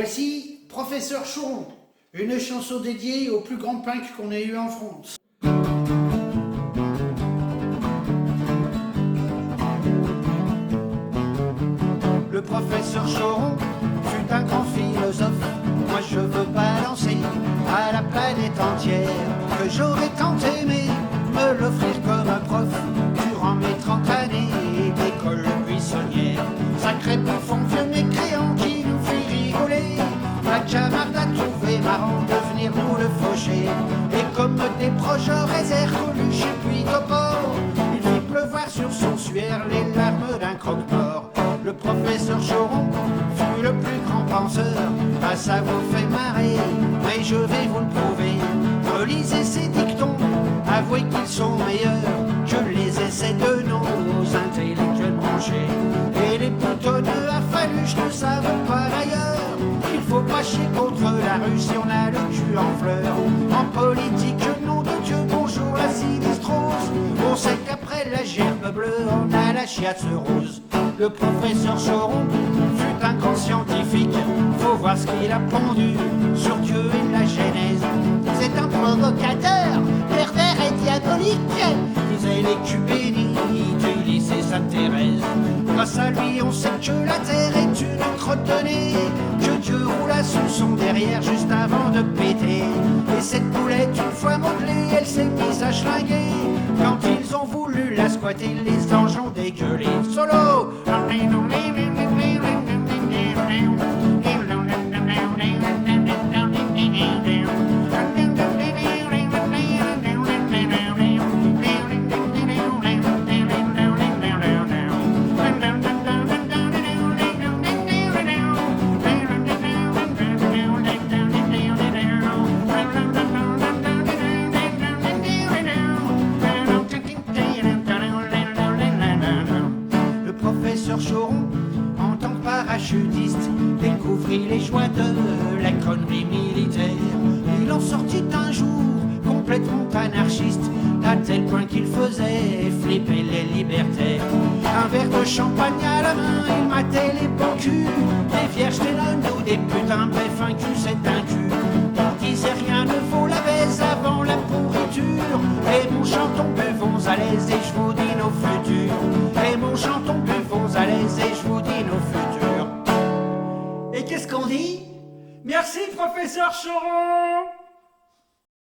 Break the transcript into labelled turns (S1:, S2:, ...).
S1: Voici Professeur Choron, une chanson dédiée au plus grand punk qu'on ait eu en France.
S2: Le professeur Choron fut un grand philosophe. Moi je veux balancer à la planète entière que j'aurais tant aimé me l'offrir comme un prof durant mes 30 années d'école buissonnière. Sacré bouffon vieux mécréant qui nous fit rigoler. La camarde a trouvé marrant de venir nous le faucher. Et comme des proches réserves Coluche et puis Topor, il fit pleuvoir sur son suaire les larmes d'un croque-mort. Le professeur Choron fut le plus grand penseur, ah ça vous fait marrer, mais je vais vous le prouver. Relisez ces dictons, avouez qu'ils sont meilleurs que les essais de nos intellectuels branchés. Et les boutonneux à Faluche ne savent pas d'ailleurs qu'il faut pas chier contre la rue si on a le cul en fleurs. En politique, nom de Dieu, bonjour la sinistrose. On sait qu'après la gerbe bleue, on a la chiasse rose. Le professeur Choron fut un grand scientifique. Faut voir ce qu'il a pondu sur Dieu et la Genèse. C'est un provocateur, pervers et diabolique, disaient les cubénis du lycée Sainte-Thérèse. Grâce à lui, on sait que la terre est une crotte de nez, que Dieu roula sous son derrière juste avant de péter. Et cette boulette, une fois modelée, elle s'est mise à schlinguer. Quand ils ont voulu la squatter, les anges ont dégueulé. Solo! Choron, en tant que parachutiste, découvrit les joies de la connerie militaire. Il en sortit un jour complètement anarchiste, à tel point qu'il faisait flipper les libertaires. Un verre de champagne à la main, il matait les beaux culs, des vierges, des nonnes ou des putains, bref un cul c'est un cul. Il disait rien ne vaut la baise avant la pourriture. Et mon chanton buvons à l'aise et je vous dis nos futurs. Et mon chanton buvons à l'aise et je vous dis nos futurs.
S1: Et qu'est-ce qu'on dit?
S3: Merci, professeur Choron!